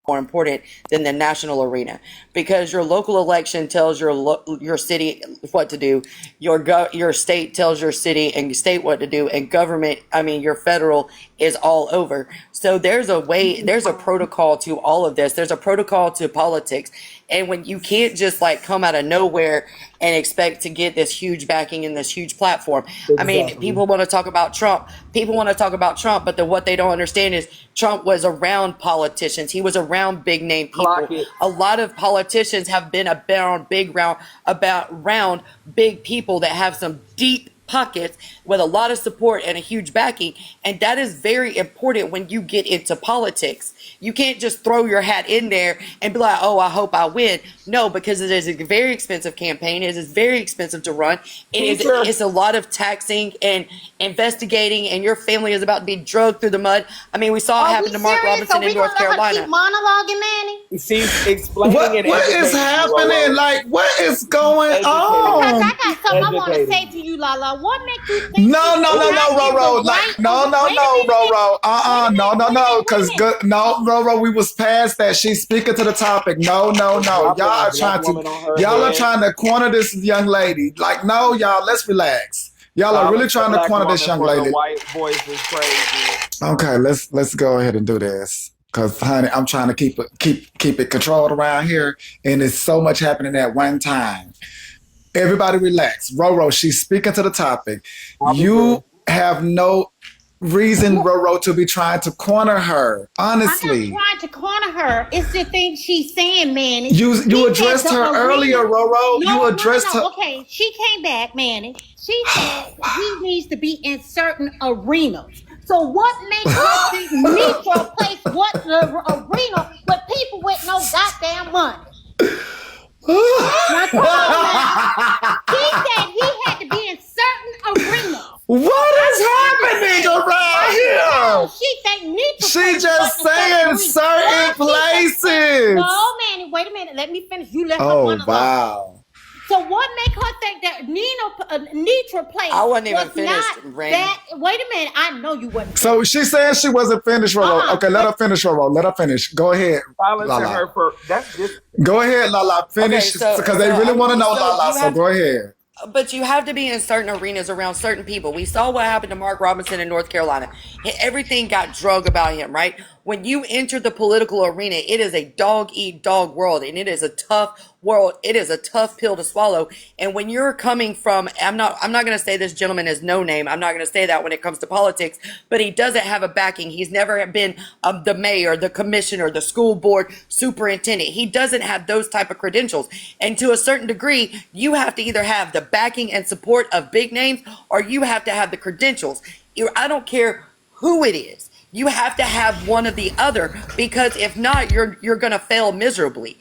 more important than the national arena, because your local election tells your city what to do, your state tells your city and state what to do, and government, I mean your federal, is all over. So there's a protocol to all of this. There's a protocol to politics, and when you can't just like come out of nowhere and expect to get this huge backing and this huge platform. I mean, people want to talk about Trump. But what they don't understand is Trump was around politicians. He was around big name people. A lot of politicians have been around big people that have some deep pockets with a lot of support and a huge backing, and that is very important when you get into politics. You can't just throw your hat in there and be like, oh, I hope I win. No, because it is a very expensive campaign. It is very expensive to run. It's a lot of taxing and investigating, and your family is about to be drugged through the mud. I mean, we saw it happen to Mark Robinson in North Carolina. Keep monologuing, Manny? She's explaining what is happening? Like, what is going on? Because I got something I want to say to you, LaLa. What makes you think? No, Roro. Like, no, Roro. No. Because Roro, we was past that. She's speaking to the topic. No. Y'all are trying to corner this young lady. Like, no, y'all. Let's relax. Y'all are really trying to corner this young lady. White voice is crazy. Okay, let's go ahead and do this. Cause honey, I'm trying to keep it controlled around here, and there's so much happening at one time. Everybody relax. Roro, she's speaking to the topic. You have no reason, Roro, to be trying to corner her. Honestly. I'm not trying to corner her. It's the thing she's saying, Manny. You addressed her earlier, Roro. You addressed her. Okay, she came back, Manny. She said he needs to be in certain arenas. So what makes her think need to replace what the arena with people with no goddamn money? Now, come on, man. He said he had to be in certain arenas. What is happening around here? She think need to. She just saying certain places. No, Manny, wait a minute. Let me finish. You let her Oh, run along. wow. So what make her think that need to replace? I wasn't even finished, Randy. Wait a minute. I know you wasn't. So she said she wasn't finished, Roro. Okay, let her finish, Roro. Let her finish. Go ahead, Silencing her for that's just. Go ahead, LaLa. Finish, because they really want to know, LaLa. So go ahead. But you have to be in certain arenas around certain people. We saw what happened to Mark Robinson in North Carolina. Everything got drug about him, right? When you enter the political arena, it is a dog-eat-dog world, and it is a tough world. It is a tough pill to swallow. And when you're coming from, I'm not going to say this gentleman is no name. I'm not going to say that when it comes to politics, but he doesn't have a backing. He's never been the mayor, the commissioner, the school board superintendent. He doesn't have those type of credentials. And to a certain degree, you have to either have the backing and support of big names, or you have to have the credentials. I don't care who it is. You have to have one or the other, because if not, you're going to fail miserably.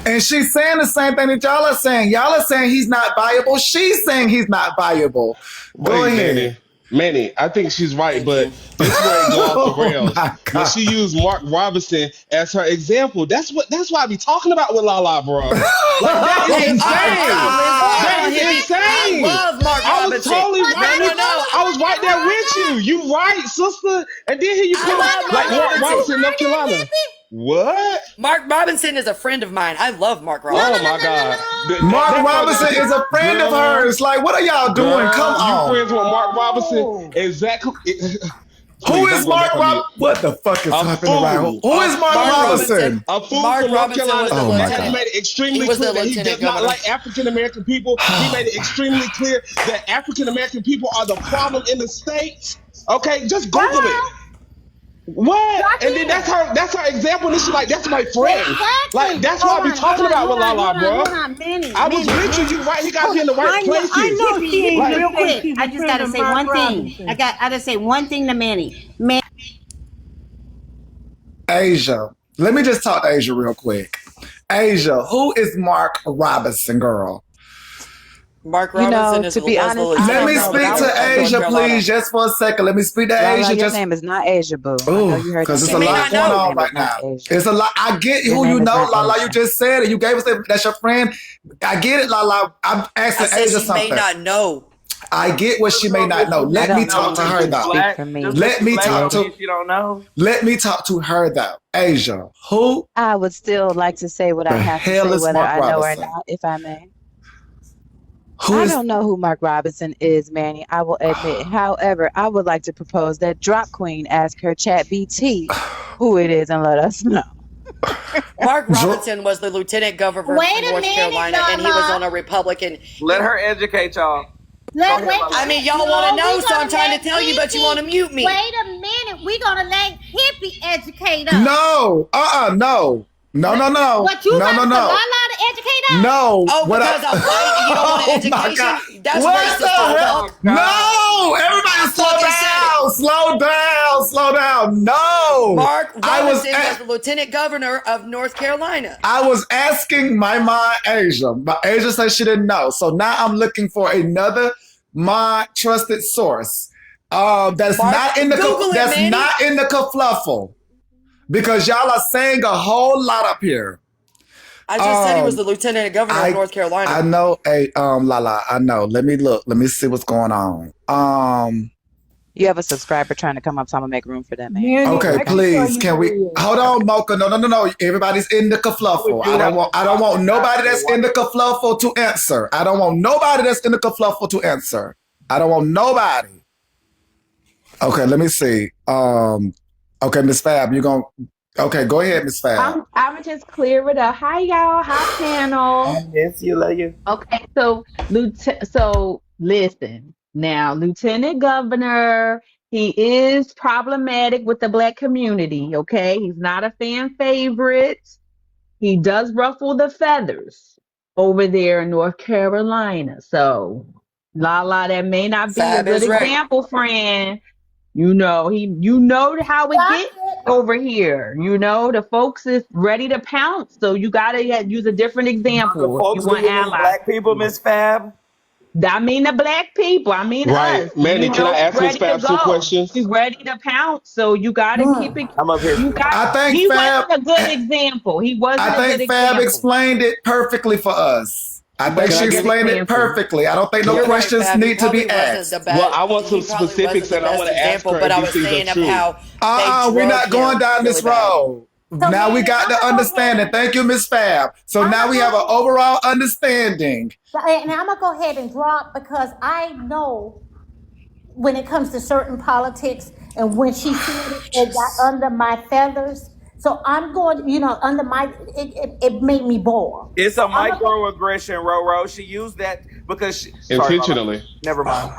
And she's saying the same thing that y'all are saying. Y'all are saying he's not viable. She's saying he's not viable. Go ahead. Manny, I think she's right, but this is where it goes off the rails. When she used Mark Robinson as her example, that's why I be talking about with LaLa, bro. Like, that is insane. That is insane. I love Mark I was Robinson. totally right. I was right there with you. You right, sister. And then here you come like Mark Robinson, North Carolina. What? Mark Robinson is a friend of mine. I love Mark Robinson. Oh my God. Mark Robinson is a friend of hers. Like, what are y'all doing? Come on. You friends with Mark Robinson? Exactly. Who is Mark Robinson? What the fuck is happening around? Who is Mark Robinson? A fool Mark from North Robinson was Carolina. the my He God. made it extremely He was clear the that he lieutenant does not governor. like African American people. He made it extremely clear that African American people are the problem in the States. Okay, just Google it. What? And then that's her example. And she's like, that's my friend. Exactly. Like, that's what I be talking about with LaLa, bro. I was with you. You right. He got me in the right places. I know she is. Like, Real quick. I just got to say one thing. I got to say one thing to Manny. Asia. Let me just talk to Asia real quick. Asia, who is Mark Robinson, girl? Mark Robinson is to be honest, Let me speak to Asia, please, just for a second. Let me speak to Asia. Your name is not Asia, boo. Because it's a lot going on right now. It's a lot. I get who you know, LaLa. You just said it. You gave us that's your friend. I get it, LaLa. I'm asking Asia something. May not know. I get what she may not know. Let me talk to her though. Black, for me. Let me talk to. You don't know. Let me talk to her though. Asia, who I would still like to say what I the have to hell say, is whether Mark I know or Robinson? not, if I may. Who I is? don't know who Mark Robinson is, Manny. I will admit. However, I would like to propose that Drop Queen ask her chat BT who it is and let us know. Mark Robinson was the lieutenant governor Wait of a North minute, Carolina, and he was LaLa. on a Republican. Let her educate y'all. I mean, y'all want to know, so I'm trying to tell you, but you want to mute me. Wait a minute. We're going to let Hippie educate us. No, no. What you got for LaLa to educate us? No. Oh, what because I'm white and you don't want an Oh my education? God. That's What racist. the hell? Oh, God. No, everybody slow fucking down, slow down. No. Mark I was Robinson was the lieutenant governor of North Carolina. I was asking my mom Asia. But Asia said she didn't know. So now I'm looking for another my trusted source. That's Mark, not in the Google it, that's Manny. not in the kerfluffle. Because y'all are saying a whole lot up here. I just said he was the lieutenant governor of North Carolina. I know LaLa, I know. Let me look. Let me see what's going on. You have a subscriber trying to come up, so I'm gonna make room for that, man. Okay, please. Can we hold on, Mocha? No. Everybody's in the kerfluffle. I don't want nobody that's in the kerfluffle to answer. I don't want nobody that's in the kerfluffle to answer. I don't want nobody. Okay, let me see. Okay, Miss Fab, you're gonna okay, go ahead, Miss Fab. I'm gonna just clear it up. Hi, y'all. Hi, panel. Yes, you love you. Okay, so listen. Now, Lieutenant Governor, he is problematic with the Black community. Okay, he's not a fan favorite. He does ruffle the feathers over there in North Carolina. So, LaLa, that may not be Fab a good is right. example, friend. You know how it gets over here. You know, the folks is ready to pounce, so you gotta use a different example. The folks you want allies. Black people, Miss Fab. I mean the black people. I mean Right. us. Manny, can I ask Miss ready to Fab some go. questions? He's ready to pounce, so you gotta keep it. I'm up here. I think He Fab wasn't a good example. He wasn't I a good think Fab example. explained it perfectly for us. I think Can she I get explained it example? perfectly. I don't think no You're right, questions Fab. He need to be probably wasn't asked. the best- Well, I want he some probably specifics, wasn't and I the want to best ask example, her but I if was these saying things of are true. how We're they not drug going him down this really bad. road. Now we got the understanding. Thank you, Miss Fab. So now we have an overall understanding. And I'm gonna go ahead and drop because I know when it comes to certain politics and when she said it got under my feathers. So I'm going, under my it made me boil. It's a So microaggression, Roro. She used that because Intentionally. Never mind.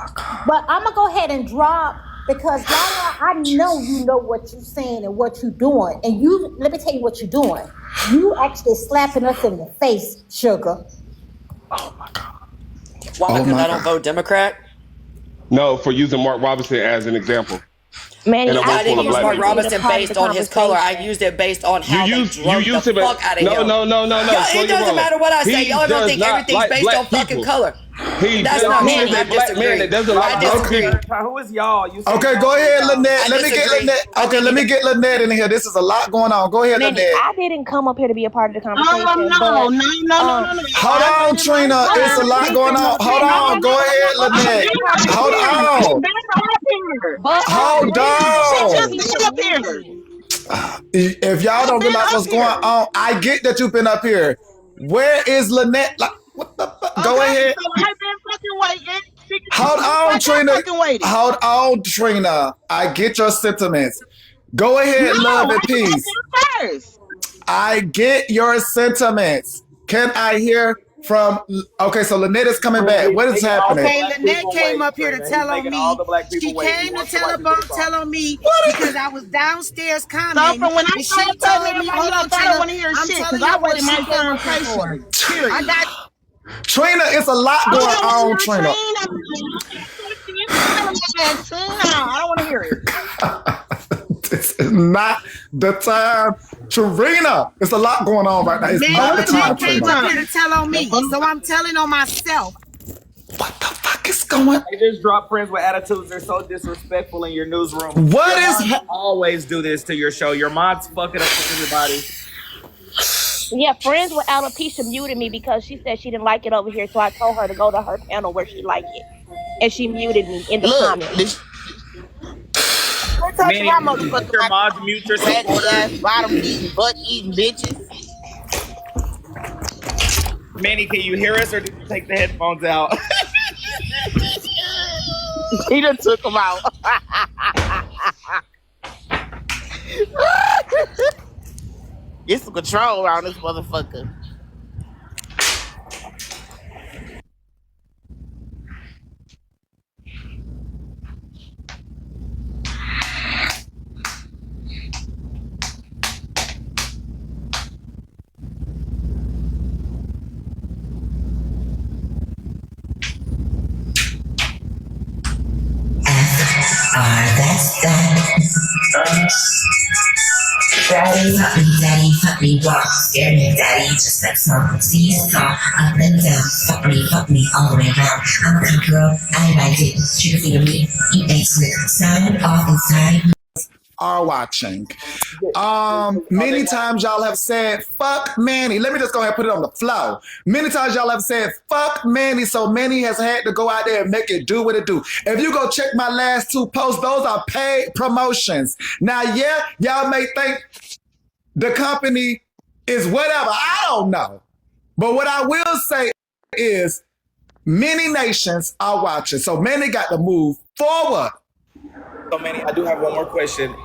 But I'm gonna go ahead and drop because LaLa, I know you know what you're saying and what you're doing, and let me tell you what you're doing. You actually slapping us in the face, sugar. Why? Because I don't vote Democrat. No, for using Mark Robinson as an example. Manny, And a room I full didn't of use black Mark people. Robinson based on his color. I used it based on how they drug the fuck out of him. No. It doesn't matter what I say. Y'all don't think everything's based on fucking color. That's not true. I disagree. I disagree. Who is y'all? Okay, go ahead, Lynette. Let me get Lynette. Okay, let me get Lynette in here. This is a lot going on. Go ahead, Manny, Lynette. I didn't come up here to be a part of the conversation. No. Hold on, Trina. It's a lot going on. Hold on. Go ahead, Lynette. Hold on. Hold on. If y'all don't realize what's going on, I get that you've been up here. Where is Lynette? Like, what the fuck? Go ahead. Hold on, Trina. Hold on, Trina. I get your sentiments. Go ahead, love and peace. I get your sentiments. Can I hear from? Okay, so Lynette is coming back. What is happening? Okay, Lynette came up here to tell on me. She came to tell on me because I was downstairs commenting. So when I and she told me, hold on, I don't want to hear I'm shit telling because I you what waited my she came turn up here for. patiently. I got Trina, it's a lot going on, Trina. I don't want to hear it. This is not the time, Trina. It's a lot going on right now. It's not the time, Lynette came Trina. up here to tell on me, so I'm telling on myself. What the fuck is going? They just drop friends with attitudes. They're so disrespectful in your newsroom. What your is? mods always do this to your show. Your mods fucking up with everybody. Yeah, friends with alopecia muted me because she said she didn't like it over here, so I told her to go to her panel where she liked it. and she muted me in the Look, comments. quit touching Manny, my can you get motherfucking your mic, mods mute your raggedy supporters? ass, bottom eating, butt eating bitches. Manny, can you hear us or did you take the headphones out? He done took them out. Get some control around this motherfucker. That's that. Daddy, fuck me, walk, scare me, daddy, just like some seesaw, up and down, fuck me, all the way around. I'm a cock girl, I like it, trigger finger me, eat eggs quick, sound off inside. Are watching. Many times y'all have said, fuck Manny. Let me just go ahead and put it on the flow. Many times y'all have said, fuck Manny, so Manny has had to go out there and make it do what it do. If you go check my last 2 posts, those are paid promotions. Now, yeah, y'all may think the company is whatever. I don't know. But what I will say is many nations are watching. So Manny got to move forward. So Manny, I do have one more question.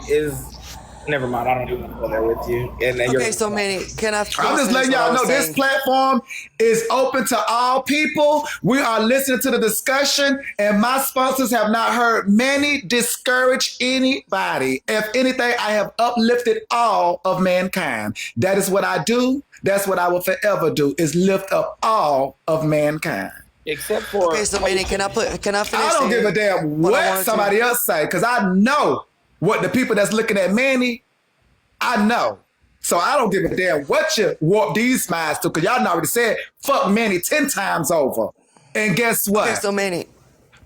Never mind, I don't even want to go there with you. Okay, so Manny, can I? I'm just letting y'all know this platform is open to all people. We are listening to the discussion, and my sponsors have not heard Manny discourage anybody. If anything, I have uplifted all of mankind. That is what I do. That's what I will forever do, is lift up all of mankind. Except for okay, so Manny, can I finish? I don't give a damn what somebody else say, because I know what the people that's looking at Manny, I know. So I don't give a damn what you warp these minds to, because y'all already said fuck Manny 10 times over. And guess what? Okay, so Manny,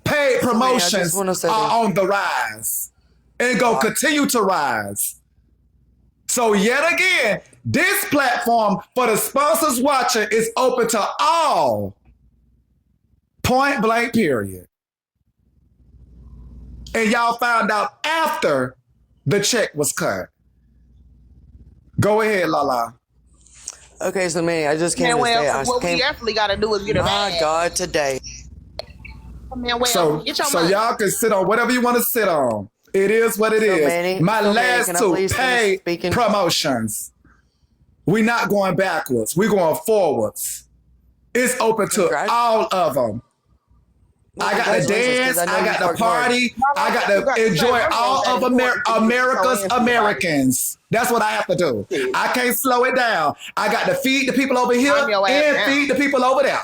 paid promotions Manny, are on the rise and go continue to rise. So yet again, this platform for the sponsors watching is open to all. Point blank, period. And y'all found out after the check was cut. Go ahead, LaLa. Okay, so Manny, I just came to say, what we definitely got to do is get a bag. My God, today. Man, so y'all can sit on whatever you want to sit on. It is what it is. Manny, my last Manny, 2 paid promotions. We're not going backwards. We're going forwards. It's open to all of them. I got to dance, I got to party, I got to enjoy all of America's Americans. That's what I have to do. I can't slow it down. I got to feed the people over here and feed the people over there.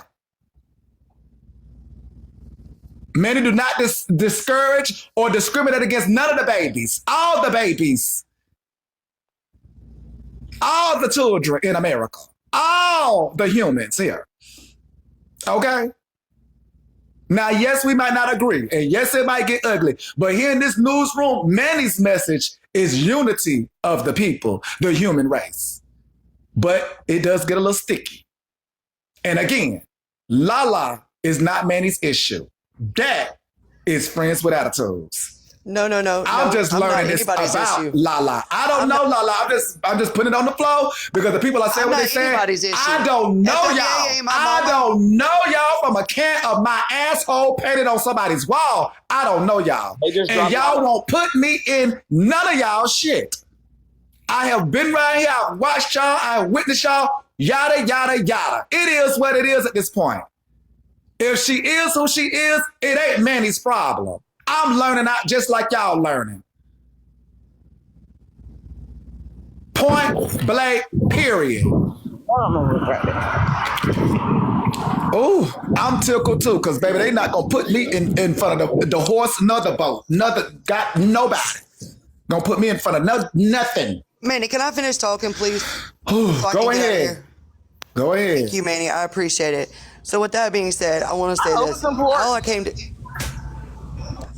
Many do not discourage or discriminate against none of the babies. All the babies. All the children in America. All the humans here. Okay? Now, yes, we might not agree, and yes, it might get ugly, but here in this newsroom, Manny's message is unity of the people, the human race. But it does get a little sticky. And again, LaLa is not Manny's issue. That is friends with attitudes. No. I'm just learning this about LaLa. I don't know LaLa. I'm just putting it on the floor because the people are saying what they say. I don't know y'all. I don't know y'all from a can of my asshole painted on somebody's wall. I don't know y'all. And y'all won't put me in none of y'all shit. I have been right here. I've watched y'all. I've witnessed y'all. Yada, yada, yada. It is what it is at this point. If she is who she is, it ain't Manny's problem. I'm learning out just like y'all learning. Point blank, period. Oh, I'm tickled too, because baby, they not gonna put me in front of the horse, another boat, got nobody. Gonna put me in front of nothing. Manny, can I finish talking, please? Go ahead. Go ahead. Thank you, Manny. I appreciate it. So with that being said, I want to say this.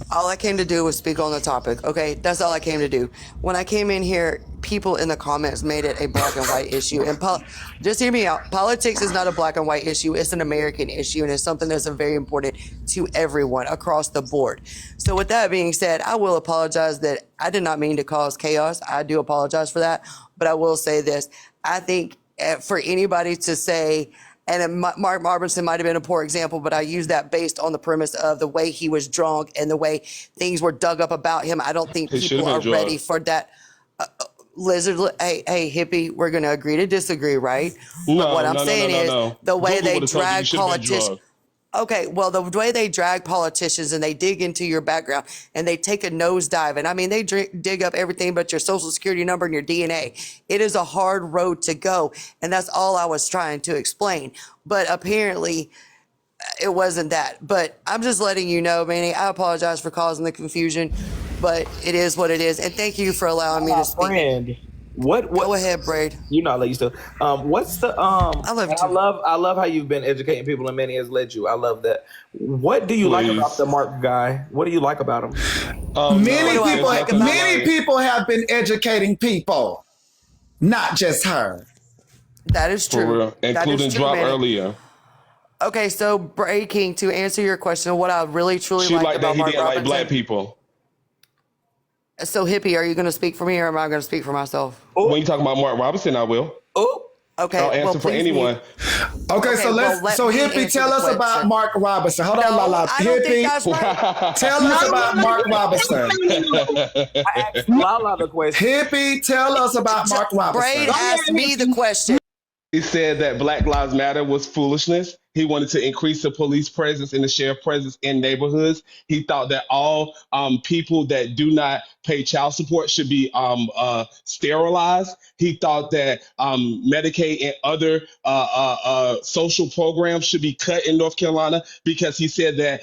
All I came to do was speak on the topic, okay? That's all I came to do. When I came in here, people in the comments made it a black and white issue. And just hear me out. Politics is not a black and white issue. It's an American issue, and it's something that's very important to everyone across the board. So with that being said, I will apologize that I did not mean to cause chaos. I do apologize for that. But I will say this. I think for anybody to say, and Mark Robinson might have been a poor example, but I use that based on the premise of the way he was drunk and the way things were dug up about him. I don't think people are ready for that. Lizard, hey, hippie, we're going to agree to disagree, right? No, but what I'm saying is the way Google they drag politicians. Okay, well, the way they drag politicians and they dig into your background and they take a nosedive, and I mean, they dig up everything but your social security number and your DNA. It is a hard road to go, and that's all I was trying to explain. But apparently, it wasn't that. But I'm just letting you know, Manny, I apologize for causing the confusion, but it is what it is. And thank you for allowing me to speak. Friend, what? Go ahead, Braid. You know, I let you still. What's the I love you too. I love how you've been educating people, and Manny has led you. I love that. What do you like about the Mark guy? What do you like about him? Many people have been educating people, not just her. That is true. For real. Including Drop earlier. Okay, so Breaking, to answer your question, what I really truly like about Mark Robinson, like black people. So Hippie, are you going to speak for me, or am I going to speak for myself? Ooh. When you talk about Mark Robinson, I will. Oh, okay. I'll answer for anyone. Okay, so Hippie, tell us about Mark Robinson. Hold on, LaLa. Hippie, tell us about Mark Robinson. I asked LaLa the question. Hippie, tell us about Mark Robinson. Braid asked me the question. He said that Black Lives Matter was foolishness. He wanted to increase the police presence and the sheriff presence in neighborhoods. He thought that all people that do not pay child support should be sterilized. He thought that Medicaid and other social programs should be cut in North Carolina because he said that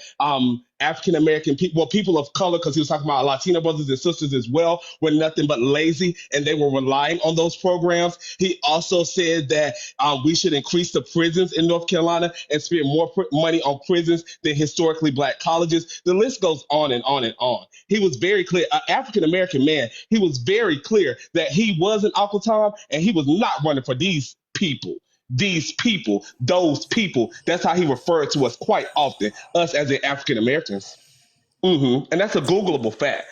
African American people, well, people of color, because he was talking about Latino brothers and sisters as well, were nothing but lazy and they were relying on those programs. He also said that we should increase the prisons in North Carolina and spend more money on prisons than historically black colleges. The list goes on and on and on. He was very clear, an African American man. He was very clear that he was an Uncle Tom and he was not running for these people. Those people. That's how he referred to us quite often, us as the African Americans. And that's a Googleable fact.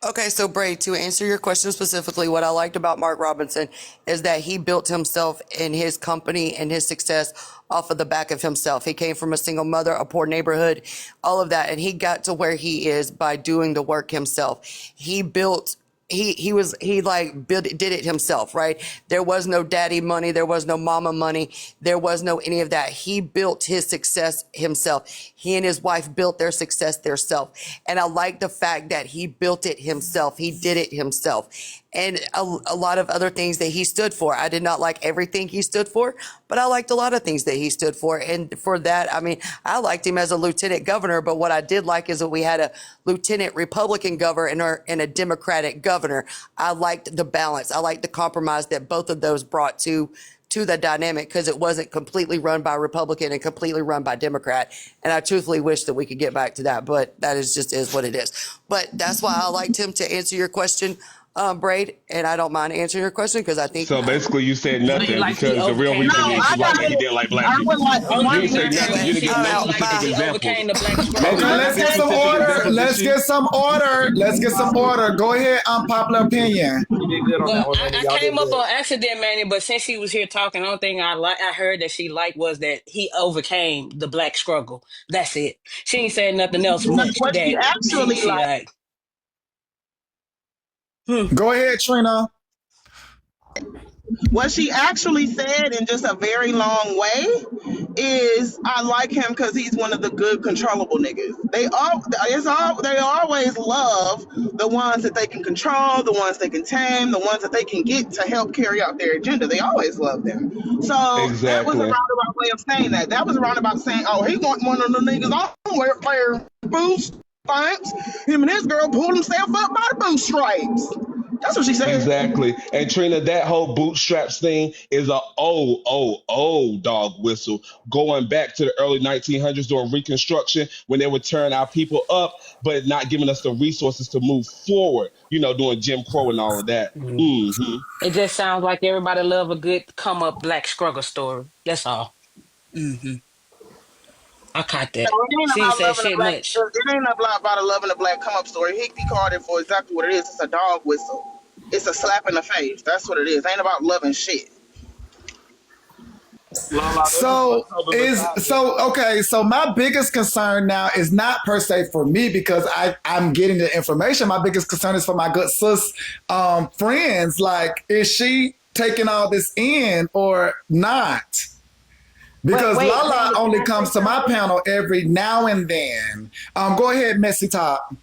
Okay, so Braid, to answer your question specifically, what I liked about Mark Robinson is that he built himself and his company and his success off of the back of himself. He came from a single mother, a poor neighborhood, all of that, and he got to where he is by doing the work himself. He built did it himself, right? There was no daddy money. There was no mama money. There was no any of that. He built his success himself. He and his wife built their success themselves. And I like the fact that he built it himself. He did it himself. And a lot of other things that he stood for. I did not like everything he stood for, but I liked a lot of things that he stood for. And for that, I mean, I liked him as a lieutenant governor, but what I did like is that we had a lieutenant Republican governor and a Democratic governor. I liked the balance. I liked the compromise that both of those brought to the dynamic, because it wasn't completely run by Republican and completely run by Democrat. And I truthfully wish that we could get back to that, but that is what it is. But that's why I liked him, to answer your question, Braid, and I don't mind answering your question because I think so. Basically, you said nothing because the real reason is he didn't like black people. You didn't say nothing. You didn't give no specific examples. Okay, let's get some order. Let's get some order. Go ahead, unpopular opinion. Well, I came up on accident, Manny, but since he was here talking, the only thing I heard that she liked was that he overcame the black struggle. That's it. She ain't said nothing else much What that she actually she liked. Go ahead, Trina. What she actually said in just a very long way is, I like him because he's one of the good controllable niggas. They always love the ones that they can control, the ones they can tame, the ones that they can get to help carry out their agenda. They always love them. So that was a roundabout way of saying that. That was a roundabout saying, oh, he want one of the niggas on welfare boost. Thanks. Him and his girl pulled himself up by the bootstraps. That's what she said. Exactly. And Trina, that whole bootstraps thing is a old dog whistle going back to the early 1900s during Reconstruction when they would turn our people up, but not giving us the resources to move forward, doing Jim Crow and all of that. Mm-hmm. It just sounds like everybody love a good come up black struggle story. That's all. Mm-hmm. I caught No, that. it ain't She ain't about said loving a shit black. much. It ain't about a loving a black come up story. Higbee called it for exactly what it is. It's a dog whistle. It's a slap in the face. That's what it is. Ain't about loving shit. So my biggest concern now is not per se for me because I'm getting the information. My biggest concern is for my good sis friends. Like, is she taking all this in or not? Because LaLa only comes to my panel every now and then. Go ahead, Messy Top.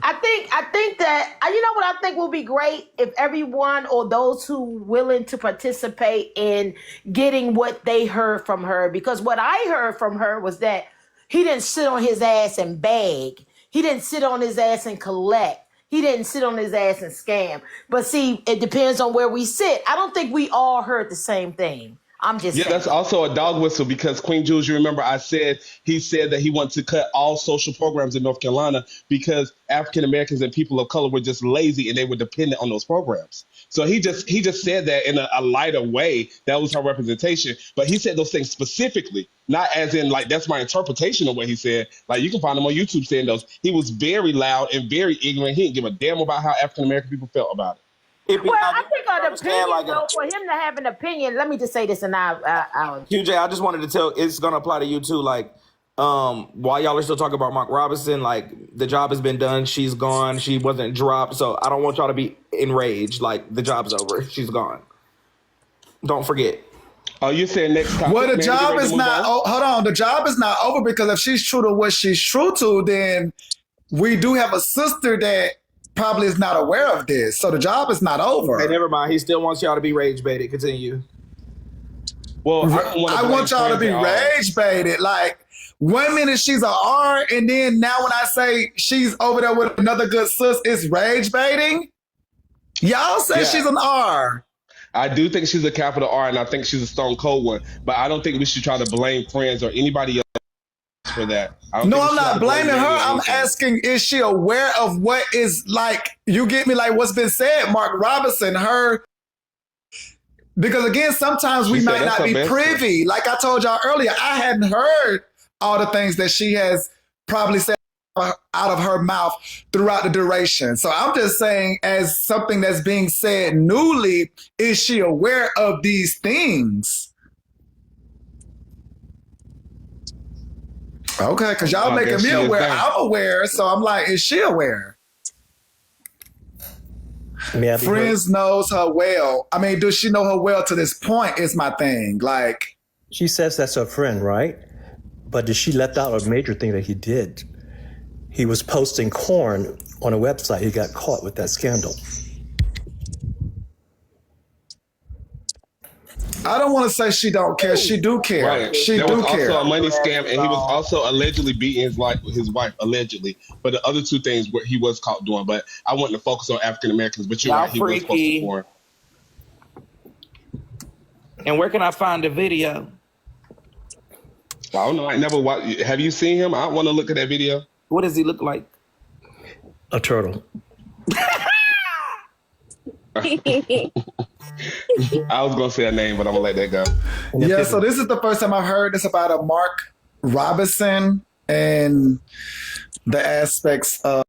I think that you know what I think will be great if everyone or those who willing to participate in getting what they heard from her, because what I heard from her was that he didn't sit on his ass and beg. He didn't sit on his ass and collect. He didn't sit on his ass and scam. But see, it depends on where we sit. I don't think we all heard the same thing. I'm just saying. That's also a dog whistle because Queen Jules, you remember he said that he wanted to cut all social programs in North Carolina because African Americans and people of color were just lazy and they were dependent on those programs. So he just said that in a lighter way. That was her representation. But he said those things specifically, not as in like that's my interpretation of what he said. Like you can find him on YouTube saying those. He was very loud and very ignorant. He didn't give a damn about how African American people felt about it. I think an opinion, though, for him to have an opinion, let me just say this and I'll QJ, I just wanted to tell, it's going to apply to you too. Like, while y'all are still talking about Mark Robinson, like, the job has been done. She's gone. She wasn't dropped. So I don't want y'all to be enraged. Like, the job's over. She's gone. Don't forget. Oh, you saying next topic? Well, the job is not, hold on. The job is not over because if she's true to what she's true to, then we do have a sister that probably is not aware of this. So the job is not over. Hey, never mind. He still wants y'all to be rage baited. Continue. Well, I want y'all to be rage baited. Like, 1 minute she's an R, and then now when I say she's over there with another good sis, it's rage baiting? Y'all say she's an R. I do think she's a capital R, and I think she's a stone cold one. But I don't think we should try to blame friends or anybody else for that. No, I'm not blaming her. I'm asking, is she aware of what is, like, you get me, like what's been said, Mark Robinson, her, because again, sometimes we might not be privy. Like I told y'all earlier, I hadn't heard all the things that she has probably said out of her mouth throughout the duration. So I'm just saying, as something that's being said newly, is she aware of these things? Okay, because y'all making me aware. I'm aware, so I'm like, is she aware? Friends knows her well. I mean, does she know her well to this point is my thing. Like, she says that's her friend, right? But she left out a major thing that he did. He was posting corn on a website. He got caught with that scandal. I don't want to say she don't care. She do care. Right. She there do was care. also a money scam, and he was also allegedly beating his wife, allegedly. But the other two things where he was caught doing. But I wanted to focus on African Americans. But you're right, he was posting porn. And where can I find the video? I don't know. I never watched. Have you seen him? I want to look at that video. What does he look like? A turtle. I was gonna say a name, but I'm gonna let that go. Yeah, so this is the first time I've heard this about a Mark Robinson and the aspects of